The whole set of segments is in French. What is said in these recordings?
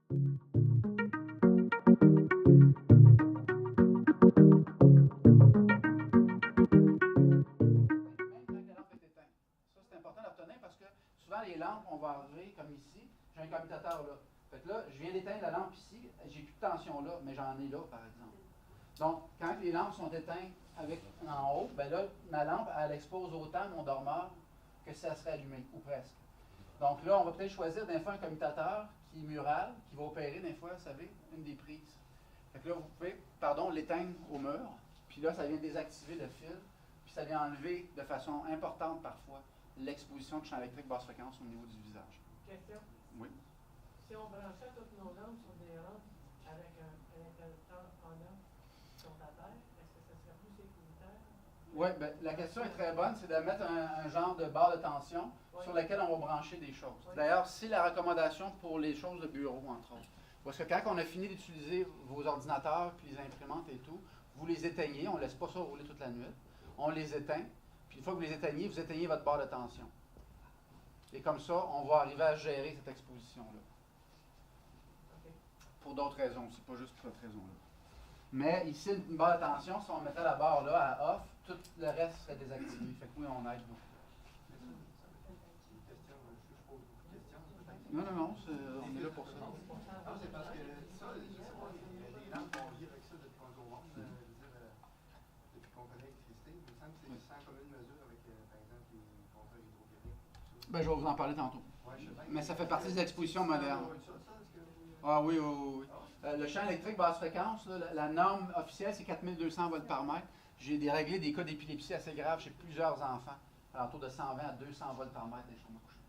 Souvent, les lampes, on va arriver comme ici, j'ai un commutateur là. Fait que là, je viens d'éteindre la lampe ici, j'ai plus de tension là, mais j'en ai là, par exemple. Donc, quand les lampes sont éteintes avec, en haut, ben là, ma lampe, elle expose autant mon dormeur que si elle serait allumée, ou presque. Donc là, on va peut-être choisir des fois un commutateur qui est mural, qui va opérer des fois, vous savez, une des prises. Fait que là, vous pouvez, l'éteindre au mur, puis là, ça vient désactiver le fil, puis ça vient enlever de façon importante parfois l'exposition de champ électrique basse fréquence au niveau du visage. Question? Oui. Si on branchait toutes nos lampes sur des rampes avec un interrupteur en or qui sont à terre, est-ce que ça serait plus sécuritaire? Oui, bien, la question est très bonne, c'est de mettre un genre de barre de tension sur laquelle on va brancher des choses. D'ailleurs, c'est la recommandation pour les choses de bureau, entre autres. Parce que quand on a fini d'utiliser vos ordinateurs, puis les imprimantes et tout, vous les éteignez, on ne laisse pas ça rouler toute la nuit, on les éteint, puis une fois que vous les éteignez, vous éteignez votre barre de tension. Et comme ça, on va arriver à gérer cette exposition-là. Pour d'autres raisons, c'est pas juste pour cette raison-là. Mais ici, une barre de tension, si on mettait la barre là à off, tout le reste serait désactivé. Fait que oui, on aide beaucoup. Non, on est là pour ça. Non, c'est parce que ça, je sais pas, il y a des lampes qu'on vit avec ça depuis qu'on est au monde, depuis qu'on connaît l'électricité. Il me semble que c'est sans commune mesure avec, par exemple, les compteurs hydrothermiques. Ben, je vais vous en parler tantôt. Ouais, je sais bien. Mais ça fait partie des expositions modernes. Ah oui, oui, oui. Le champ électrique basse fréquence, là, la norme officielle, c'est 4200 volts par mètre. J'ai déréglé des cas d'épilepsie assez graves chez plusieurs enfants, à l'entour de 120 à 200 volts par mètre des chambres à coucher.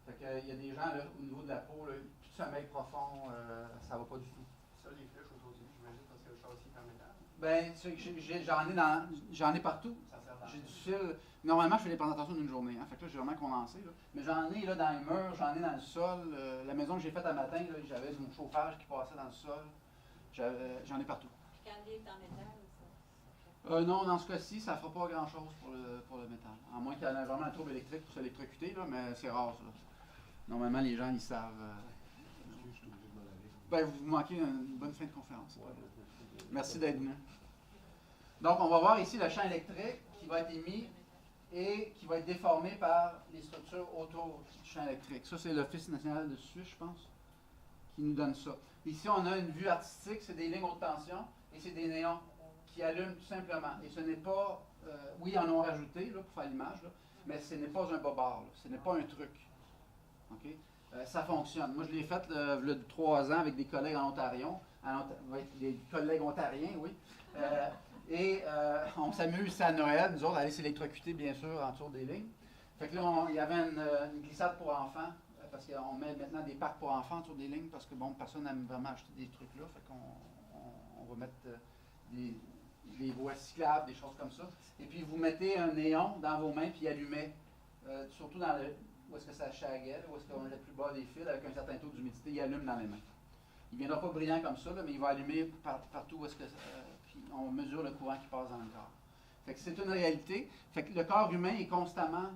Fait que, il y a des gens, là, au niveau de la peau, là, tout sommeil profond, ça va pas du tout. Ça, les flèches aujourd'hui, j'imagine, parce que le châssis est en métal. Ben, j'en ai partout. J'ai du fil. Normalement, je fais les présentations d'une journée. Hein, fait que là, j'ai vraiment condensé. Là. Mais j'en ai là, dans les murs, j'en ai dans le sol. La maison que j'ai faite un matin, là, j'avais mon chauffage qui passait dans le sol. J'en ai partout. Puis quand il est en métal, ça? Non, dans ce cas-ci, ça ne fera pas grand-chose pour le métal. À moins qu'il y ait vraiment un trouble électrique pour s'électrocuter, là, mais c'est rare, ça. Normalement, les gens, ils savent. Ben, vous manquez une bonne fin de conférence. Merci d'être venu. Donc, on va voir ici le champ électrique qui va être émis et qui va être déformé par les structures autour du champ électrique. Ça, c'est l'Office national de Suisse, je pense, qui nous donne ça. Ici, on a une vue artistique, c'est des lignes haute tension et c'est des néons qui allument tout simplement. Et ce n'est pas, oui, ils en ont rajouté là, pour faire l'image, là, mais ce n'est pas un bobard, là, ce n'est pas un truc. Okay? Ça fonctionne. Moi, je l'ai fait il y a 3 ans avec des collègues en Ontario, des collègues ontariens, oui. On s'amuse à Noël, nous autres, à aller s'électrocuter, bien sûr, en dessous des lignes. Fait que là, il y avait une glissade pour enfants, parce qu'on met maintenant des parcs pour enfants autour des lignes, parce que, bon, personne n'aime vraiment acheter des trucs là. Fait qu'on va mettre des voies cyclables, des choses comme ça. Et puis, vous mettez un néon dans vos mains, puis allumez, surtout dans où est-ce que ça chaguait, où est-ce qu'on est le plus bas des fils, avec un certain taux d'humidité, il allume dans les mains. Il ne viendra pas brillant comme ça, là, mais il va allumer partout où est-ce que... puis on mesure le courant qui passe dans le corps. Fait que c'est une réalité. Fait que le corps humain est constamment,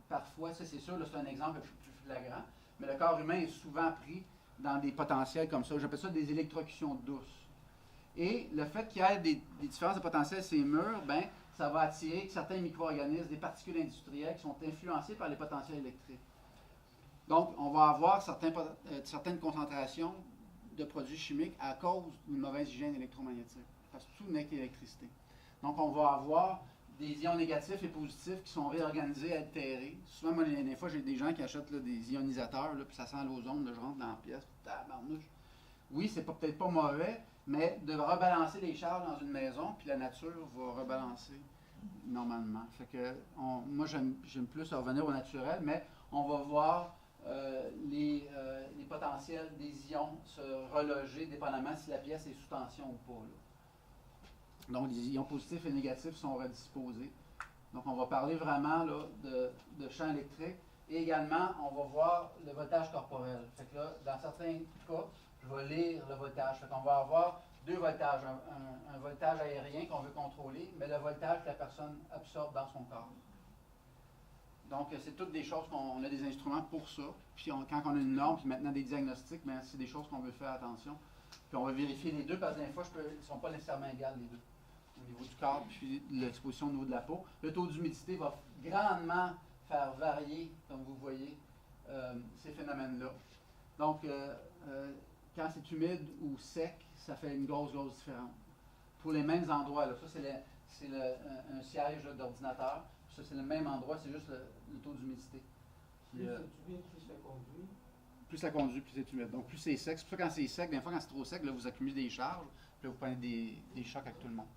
parfois, ça c'est sûr, c'est un exemple plus flagrant, mais le corps humain est souvent pris dans des potentiels comme ça. J'appelle ça des électrocutions douces. Et le fait qu'il y ait des différences de potentiel ces murs, ben, ça va attirer certains micro-organismes, des particules industrielles qui sont influencées par les potentiels électriques. Donc, on va avoir certaines concentrations de produits chimiques à cause d'une mauvaise hygiène électromagnétique, parce que tout n'est qu'électricité. Donc, on va avoir des ions négatifs et positifs qui sont réorganisés, altérés. Souvent, moi, des fois, j'ai des gens qui achètent là, des ionisateurs, là, puis ça sent l'ozone, je rentre dans la pièce, tabarnouche. Oui, c'est peut-être pas mauvais, mais de rebalancer les charges dans une maison, puis la nature va rebalancer normalement. Fait que moi, j'aime plus revenir au naturel, mais on va voir les potentiels des ions se reloger dépendamment si la pièce est sous tension ou pas. Là. Donc, les ions positifs et négatifs sont redisposés. Donc, on va parler vraiment là, de champ électrique. Et également, on va voir le voltage corporel. Fait que là, dans certains cas, je vais lire le voltage. Fait qu'on va avoir 2 voltages. Un voltage aérien qu'on veut contrôler, mais le voltage que la personne absorbe dans son corps. Donc, c'est toutes des choses qu'on a des instruments pour ça. Puis quand on a une norme, puis maintenant des diagnostics, ben, c'est des choses qu'on veut faire attention. Puis on va vérifier les deux, parce que des fois, ils ne sont pas nécessairement égales les deux. Au niveau du corps, puis l'exposition au niveau de la peau. Le taux d'humidité va grandement faire varier, comme vous voyez, ces phénomènes-là. Donc, quand c'est humide ou sec, ça fait une grosse différence. Pour les mêmes endroits, là, ça c'est un siège d'ordinateur. Ça c'est le même endroit, c'est juste le taux d'humidité. Plus c'est humide, plus ça conduit. Plus ça conduit, plus c'est humide. Donc plus c'est sec. C'est pour ça que quand c'est sec, des fois quand c'est trop sec, là, vous accumulez des charges, puis là, vous prenez des chocs avec tout le monde.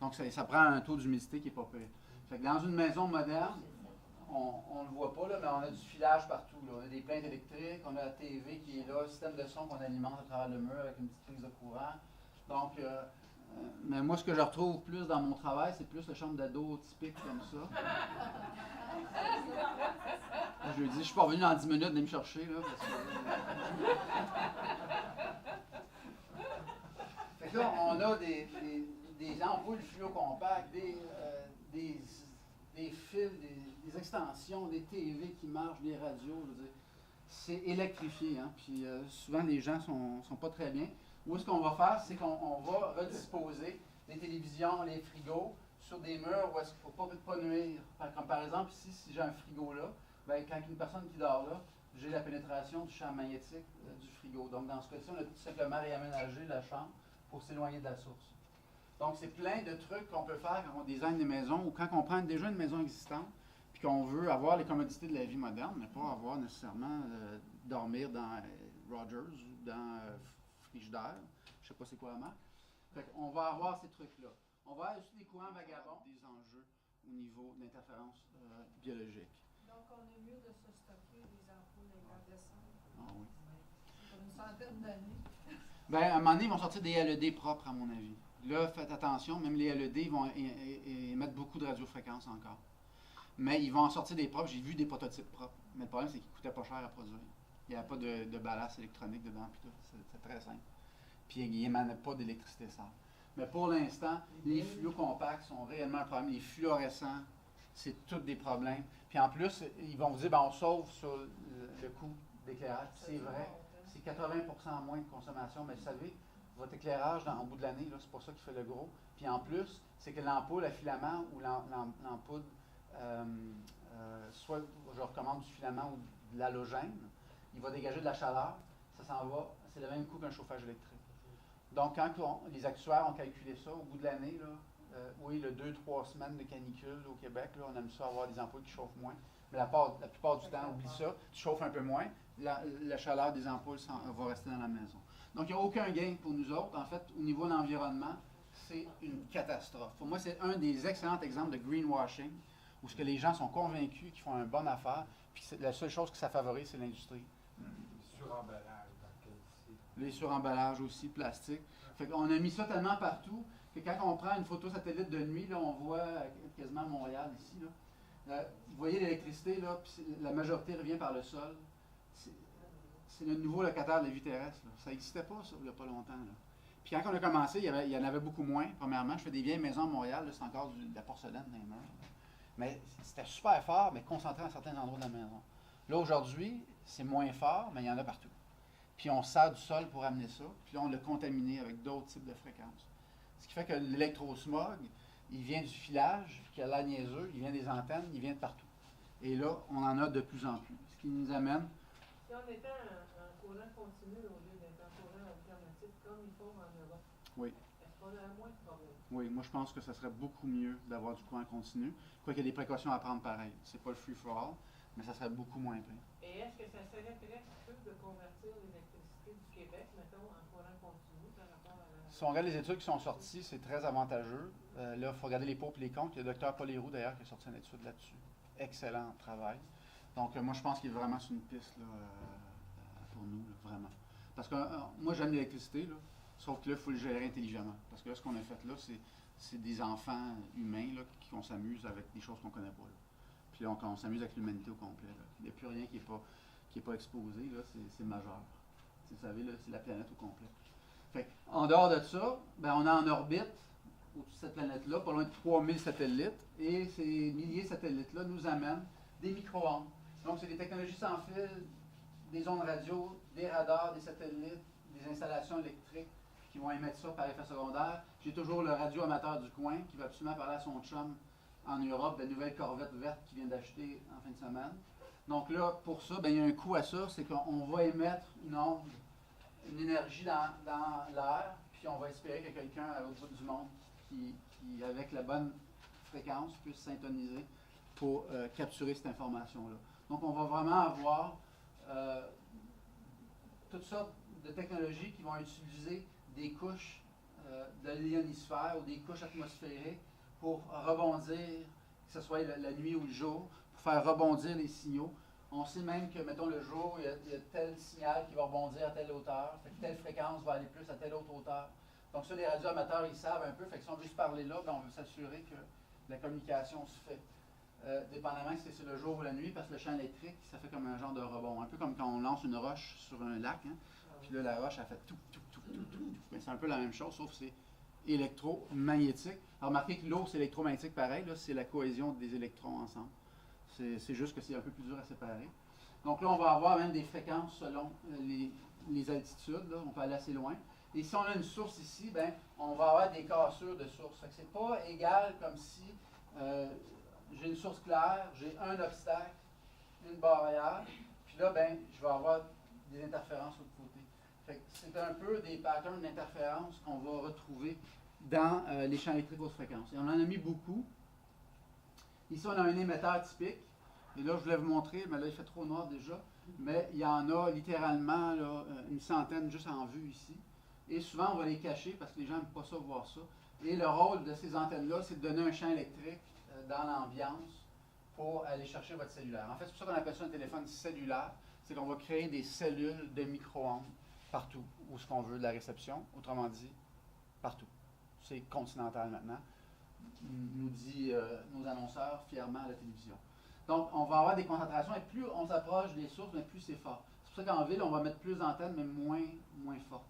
Donc ça prend un taux d'humidité qui n'est pas pire. Fait que dans une maison moderne, on ne le voit pas, là, mais on a du filage partout. Là. On a des plaintes électriques, on a la TV qui est là, le système de son qu'on alimente à travers le mur avec une petite prise de courant. Donc, mais moi, ce que je retrouve plus dans mon travail, c'est plus le chambre d'ado typique comme ça. Je lui ai dit, je ne suis pas revenu dans 10 minutes, venez me chercher. Là, parce que... fait que là, on a des ampoules fluo-compactes, des fils, des extensions, des TV qui marchent, des radios. Je veux dire, c'est électrifié. Hein, puis souvent, les gens sont pas très bien. Où ce qu'on va faire, c'est qu'on va redisposer les télévisions, les frigos sur des murs où est-ce qu'il ne faut pas nuire. Comme par exemple, ici, si j'ai un frigo là, ben, quand une personne qui dort là, j'ai la pénétration du champ magnétique du frigo. Donc, dans ce cas-ci, on a tout simplement réaménagé la chambre pour s'éloigner de la source. Donc, c'est plein de trucs qu'on peut faire quand on design des maisons ou quand on prend déjà une maison existante puis qu'on veut avoir les commodités de la vie moderne, mais pas avoir nécessairement dormir dans Rogers ou dans Frigidaire. Je ne sais pas c'est quoi la marque. Fait qu'on va avoir ces trucs-là. On va avoir aussi des courants vagabonds, des enjeux au niveau de l'interférence biologique. Donc, on est mieux de se stocker des ampoules incandescentes. Ah oui. Pour une centaine d'années. Bien, à un moment donné, ils vont sortir des LED propres, à mon avis. Là, faites attention, même les LED vont émettre beaucoup de radiofréquences encore. Mais ils vont en sortir des propres. J'ai vu des prototypes propres. Mais le problème, c'est qu'ils ne coûtaient pas cher à produire. Il n'y avait pas de ballast électronique dedans. C'est très simple. Puis ils n'émanaient pas d'électricité sale. Mais pour l'instant, les fluo-compacts sont réellement un problème. Les fluorescents, c'est tous des problèmes. Puis en plus, ils vont vous dire, ben, on sauve sur le coût d'éclairage. C'est vrai. C'est 80% moins de consommation. Mais vous savez, votre éclairage en bout de l'année, c'est pas ça qui fait le gros. Puis en plus, c'est que l'ampoule à filament ou l'ampoule, soit je recommande du filament ou de l'halogène, il va dégager de la chaleur. Ça s'en va, c'est le même coût qu'un chauffage électrique. Donc, quand les actuaires ont calculé ça, au bout de l'année, oui, le 2-3 semaines de canicule au Québec, là, on aime ça avoir des ampoules qui chauffent moins. Mais la plupart du temps, oublie ça, tu chauffes un peu moins, la chaleur des ampoules va rester dans la maison. Donc, il n'y a aucun gain pour nous autres. En fait, au niveau de l'environnement, c'est une catastrophe. Pour moi, c'est un des excellents exemples de greenwashing, où ce que les gens sont convaincus qu'ils font une bonne affaire, puis la seule chose que ça favorise, c'est l'industrie. Suremballage. Les suremballages aussi, plastique. Fait qu'on a mis ça tellement partout que quand on prend une photo satellite de nuit, là, on voit quasiment Montréal ici. Là. Vous voyez l'électricité, là, puis la majorité revient par le sol. C'est le nouveau locataire de la vie terrestre. Là. Ça n'existait pas, ça, il n'y a pas longtemps. Là. Puis quand on a commencé, il y en avait beaucoup moins. Premièrement, je fais des vieilles maisons à Montréal, c'est encore de la porcelaine dans les murs. Là. Mais c'était super fort, mais concentré à certains endroits de la maison. Là, aujourd'hui, c'est moins fort, mais il y en a partout. Puis on sert du sol pour amener ça, puis là, on l'a contaminé avec d'autres types de fréquences. Ce qui fait que l'électrosmog, il vient du filage, qui a l'air niaiseux, il vient des antennes, il vient de partout. Et là, on en a de plus en plus. Ce qui nous amène... Si on était en courant continu au lieu d'être en courant alternatif, comme il faut en Europe, oui. est-ce qu'on a moins de problèmes? Oui, moi je pense que ça serait beaucoup mieux d'avoir du courant continu. Quoi qu'il y ait des précautions à prendre pareil. C'est pas le free-for-all, mais ça serait beaucoup moins pire. Et est-ce que ça serait presque peu de convertir l'électricité du Québec, mettons, en courant continu par rapport à la... Si on regarde les études qui sont sorties, c'est très avantageux. Là, il faut regarder les pour et les contre. Il y a le docteur Paul Héroux, d'ailleurs, qui a sorti une étude là-dessus. Excellent travail. Donc, moi, je pense qu'il est vraiment sur une piste là, pour nous, là, vraiment. Parce que moi, j'aime l'électricité, là, sauf que là, il faut le gérer intelligemment. Parce que là, ce qu'on a fait là, c'est des enfants humains là, qu'on s'amuse avec des choses qu'on ne connaît pas. Là. Puis là, on s'amuse avec l'humanité au complet. Là. Il n'y a plus rien qui n'est pas exposé, là, c'est majeur. Vous savez, là, c'est la planète au complet. Fait, en dehors de ça, ben, on est en orbite au-dessus de cette planète-là, pas loin de 3000 satellites, et ces milliers de satellites-là nous amènent des micro-ondes. Donc, c'est des technologies sans fil, des ondes radio, des radars, des satellites, des installations électriques qui vont émettre ça par effet secondaire. J'ai toujours le radio-amateur du coin qui va absolument parler à son chum en Europe, la nouvelle Corvette verte qu'il vient d'acheter en fin de semaine. Donc là, pour ça, il y a un coût à ça, c'est qu'on va émettre une onde, une énergie dans l'air, puis on va espérer que quelqu'un à l'autre bout du monde qui, avec la bonne fréquence, puisse syntoniser pour capturer cette information-là. Donc, on va vraiment avoir toutes sortes de technologies qui vont utiliser des couches de l'ionosphère ou des couches atmosphériques pour rebondir, que ce soit la nuit ou le jour, pour faire rebondir les signaux. On sait même que, mettons, le jour, il y a tel signal qui va rebondir à telle hauteur, fait que telle fréquence va aller plus à telle autre hauteur. Donc ça, les radioamateurs, ils savent un peu, fait que si on veut se parler là, on veut s'assurer que la communication se fait. Dépendamment si c'est le jour ou la nuit, parce que le champ électrique, ça fait comme un genre de rebond, un peu comme quand on lance une roche sur un lac, hein, puis là, la roche, elle fait tout. C'est un peu la même chose, sauf que c'est électromagnétique. Alors, remarquez que l'eau, c'est électromagnétique pareil, là, c'est la cohésion des électrons ensemble. C'est juste que c'est un peu plus dur à séparer. Donc là, on va avoir même des fréquences selon les altitudes, là, on peut aller assez loin. Et si on a une source ici, on va avoir des cassures de source. Ce n'est pas égal comme si j'ai une source claire, j'ai un obstacle, une barrière, puis là, je vais avoir des interférences de l'autre côté. C'est un peu des patterns d'interférence qu'on va retrouver dans les champs électriques haute fréquence. Et on en a mis beaucoup. Ici, on a un émetteur typique. Et là, je voulais vous montrer, mais là, il fait trop noir déjà. Mais il y en a littéralement là, une centaine juste en vue ici. Et souvent, on va les cacher parce que les gens n'aiment pas ça voir ça. Et le rôle de ces antennes-là, c'est de donner un champ électrique dans l'ambiance pour aller chercher votre cellulaire. En fait, c'est pour ça qu'on appelle ça un téléphone cellulaire. C'est qu'on va créer des cellules de micro-ondes partout où ce qu'on veut de la réception. Autrement dit, partout. C'est continental maintenant, nous dit nos annonceurs fièrement à la télévision. Donc, on va avoir des concentrations et plus on s'approche des sources, plus c'est fort. C'est pour ça qu'en ville, on va mettre plus d'antennes, mais moins fortes.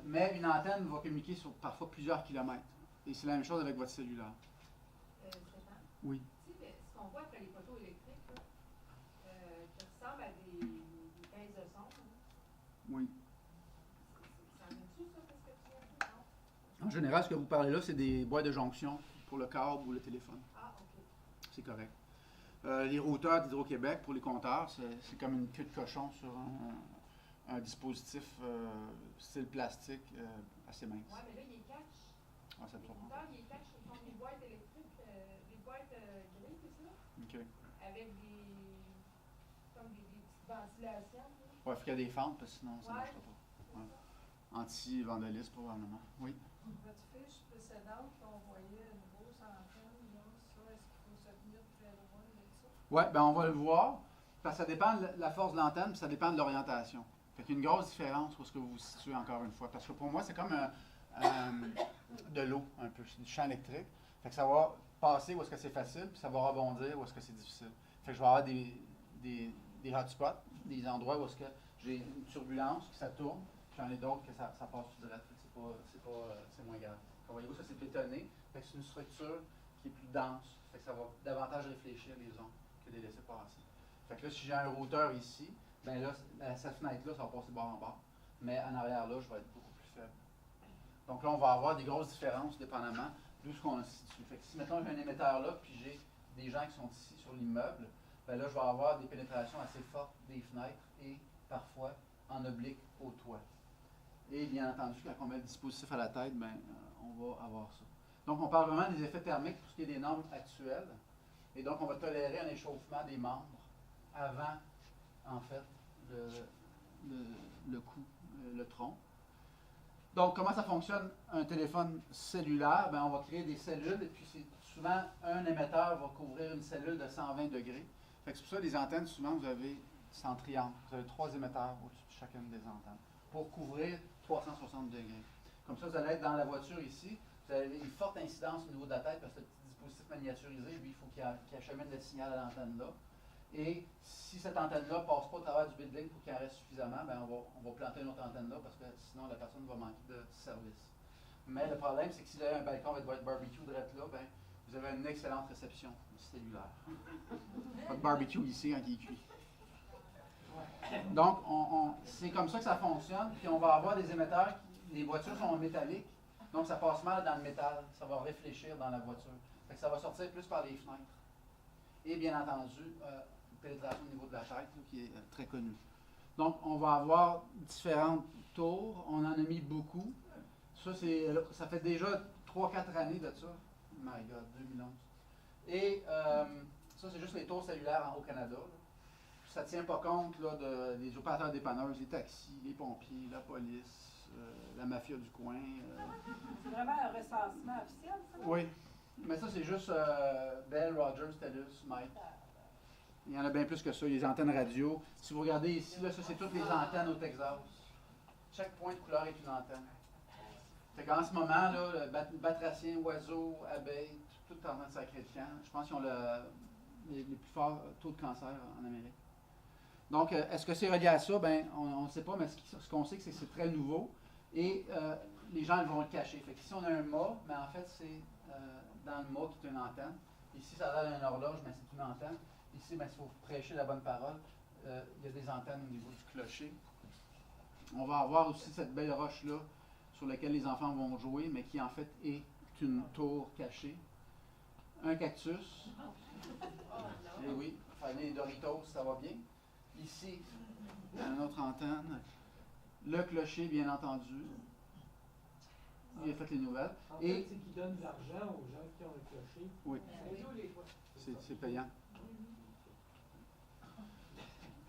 Mais une antenne va communiquer sur parfois plusieurs kilomètres. Et c'est la même chose avec votre cellulaire. Stéphane? Oui. Tu sais, ce qu'on voit après les poteaux électriques, là, qui ressemblent à des caisses de son. Là. Oui. Ça en est-tu, ça, qu'est-ce que tu as dit? Non? En général, ce que vous parlez là, c'est des boîtes de jonction pour le câble ou le téléphone. Ah, OK. C'est correct. Les routeurs d'Hydro-Québec, pour les compteurs, c'est comme une queue de cochon sur un dispositif style plastique assez mince. Oui, mais là, il est catch. Ah, ça me surprend. Il est catch, ce sont des boîtes électriques, des boîtes grises, c'est ça? OK. Avec comme des petites ventilations. Ouais, il faut qu'il y ait des fentes, parce que sinon, ça ne Ouais. marchera pas. Ouais. Anti-vandalisme, probablement. Oui. Votre fiche précédente, on voyait une grosse antenne, là, ça, est-ce qu'il faut se tenir très loin de ça? Oui, on va le voir, parce que ça dépend de la force de l'antenne, puis ça dépend de l'orientation. Fait qu'il y a une grosse différence où est-ce que vous vous situez encore une fois. Parce que pour moi, c'est comme de l'eau, un peu, du champ électrique. Fait que ça va passer où est-ce que c'est facile, puis ça va rebondir où est-ce que c'est difficile. Fait que je vais avoir des hotspots, des endroits où est-ce que j'ai une turbulence, que ça tourne, puis j'en ai d'autres que ça passe tout direct. C'est moins grave. Donc, voyez-vous, ça c'est bétonné. Fait que c'est une structure qui est plus dense. Fait que ça va davantage réfléchir les ondes que de les laisser passer. Fait que là, si j'ai un routeur ici, là, cette fenêtre-là, ça va passer bord en bord. Mais en arrière, là, je vais être beaucoup plus faible. Donc là, on va avoir des grosses différences dépendamment d'où ce qu'on se situe. Fait que si, mettons, j'ai un émetteur là, puis j'ai des gens qui sont ici sur l'immeuble, là, je vais avoir des pénétrations assez fortes des fenêtres et parfois en oblique au toit. Et bien entendu, quand on met le dispositif à la tête, on va avoir ça. Donc, on parle vraiment des effets thermiques pour ce qui est des normes actuelles. Et donc, on va tolérer un échauffement des membres avant, en fait, le cou, le tronc. Donc, comment ça fonctionne un téléphone cellulaire? On va créer des cellules et puis souvent, un émetteur va couvrir une cellule de 120 degrés. Fait que c'est pour ça les antennes, souvent, c'est en triangle. Vous avez 3 émetteurs au-dessus de chacune des antennes pour couvrir 360 degrés. Comme ça, vous allez être dans la voiture ici. Vous avez une forte incidence au niveau de la tête parce que le petit dispositif miniaturisé, lui, il faut qu'il achemine le signal à l'antenne là. Et si cette antenne-là ne passe pas au travers du building pour qu'il en reste suffisamment, on va planter une autre antenne là parce que sinon la personne va manquer de service. Mais le problème, c'est que si vous avez un balcon avec votre barbecue direct là, vous avez une excellente réception cellulaire. Pas de barbecue ici quand il est cuit. Donc, c'est comme ça que ça fonctionne. Puis on va avoir des émetteurs, les voitures sont métalliques, donc ça passe mal dans le métal, ça va réfléchir dans la voiture. Fait que ça va sortir plus par les fenêtres. Et bien entendu, une pénétration au niveau de la tête, là, qui est très connue. Donc, on va avoir différentes tours. On en a mis beaucoup. Ça fait déjà 3-4 années de ça. My God, 2011. Et ça, c'est juste les tours cellulaires au Canada. Là. Ça ne tient pas compte là, des opérateurs dépanneurs, les taxis, les pompiers, la police, la mafia du coin. C'est vraiment un recensement officiel, ça? Oui. Mais ça, c'est juste Bell, Rogers, TELUS, Mike. Il y en a bien plus que ça. Il y a des antennes radio. Si vous regardez ici, là, ça, c'est toutes les antennes au Texas. Chaque point de couleur est une antenne. Fait qu'en ce moment, là, batraciens, oiseaux, abeilles, tout en train de sacrer de camp. Je pense qu'ils ont les plus forts taux de cancer en Amérique. Donc, est-ce que c'est relié à ça? Ben, on ne sait pas, mais ce qu'on sait, c'est que c'est très nouveau. Et les gens vont le cacher. Fait que si on a un mât, mais en fait, c'est dans le mât qui est une antenne. Ici, ça a l'air d'une horloge, mais c'est une antenne. Ici, ben, s'il faut prêcher la bonne parole, il y a des antennes au niveau du clocher. On va avoir aussi cette belle roche-là sur laquelle les enfants vont jouer, mais qui en fait est une tour cachée. Un cactus. Et oui, les Doritos, ça va bien. Ici, une autre antenne. Le clocher, bien entendu. Il a fait les nouvelles. En fait, c'est qu'il donne de l'argent aux gens qui ont le clocher. Oui, C'est nous, les fois. c'est payant.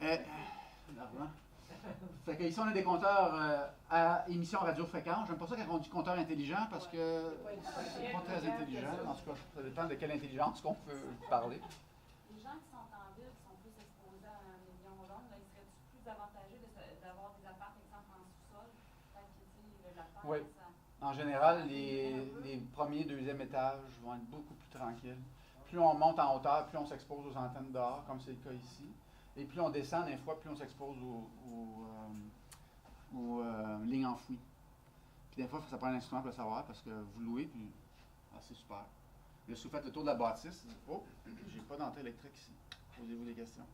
L'argent. Fait que ici, on a des compteurs à émission radiofréquence. J'aime pas ça quand on dit compteur intelligent parce que c'est pas très intelligent. En tout cas, ça dépend de quelle intelligence qu'on peut parler. Les gens qui sont en ville, qui sont plus exposés à un million d'ondes, là, ils seraient plus avantageux d'avoir des apparts, exemple, en sous-sol? Peut-être que, tu sais, l'appart, Oui. ça... En général, les premiers, deuxième étages vont être beaucoup plus tranquilles. Plus on monte en hauteur, plus on s'expose aux antennes dehors, comme c'est le cas ici. Et plus on descend, des fois, plus on s'expose aux lignes enfouies. Puis des fois, ça prend un instrument pour le savoir parce que vous louez, puis c'est super. Là, si vous faites le tour de la bâtisse, oh, j'ai pas d'entrée électrique ici. Posez-vous des questions.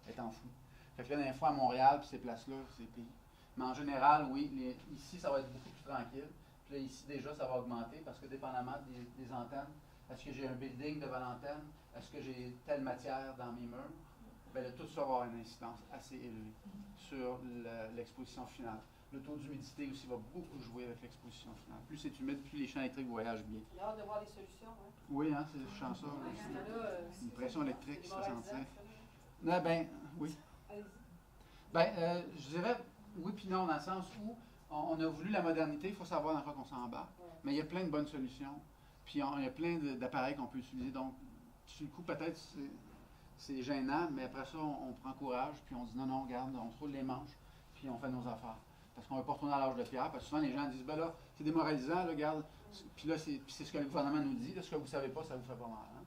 Elle est enfouie. Fait que là, des fois, à Montréal, puis ces places-là, c'est pire. Mais en général, oui, ici, ça va être beaucoup plus tranquille. Puis là, ici, déjà, ça va augmenter parce que dépendamment des antennes, est-ce que j'ai un building devant l'antenne? Est-ce que j'ai telle matière dans mes murs? Bien là, tout ça va avoir une incidence assez élevée sur l'exposition finale. Le taux d'humidité aussi va beaucoup jouer avec l'exposition finale. Plus c'est humide, plus les champs électriques voyagent bien. J'ai hâte de voir les solutions. Hein? Oui, hein, je sens ça. Une pression électrique qui se sentirait. Ah, ben, oui. Ben, je dirais oui puis non, dans le sens où on a voulu la modernité, il faut savoir dans quoi on s'embarque. Mais il y a plein de bonnes solutions. Puis il y a plein d'appareils qu'on peut utiliser. Donc, sur le coup, peut-être c'est gênant, mais après ça, on prend courage, puis on dit non, regarde, on se roule les manches, puis on fait nos affaires. Parce qu'on ne veut pas retourner à l'âge de pierre, parce que souvent les gens disent, ben là, c'est démoralisant, là, regarde, puis là, c'est ce que le gouvernement nous dit, là, ce que vous ne savez pas, ça vous fait pas mal. Hein?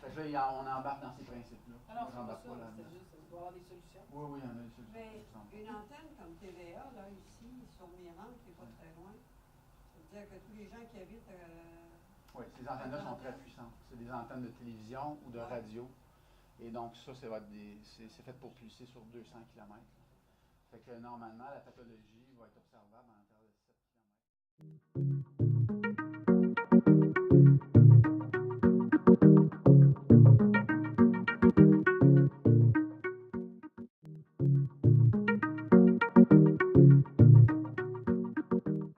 Fait que là, on embarque dans ces principes-là. Alors, Moi, c'est pas ça, c'est juste, il doit y avoir des solutions. Oui, il y en a des solutions. Mais une antenne comme TVA, là, ici, sur Mirande, qui n'est pas très loin, ça veut dire que tous les gens qui habitent. Oui, ces antennes-là sont très puissantes. C'est des antennes de télévision ou de radio. Et donc, ça, c'est fait pour pulser sur 200 km. Fait que normalement, la pathologie va être observable à l'intérieur de 7 km.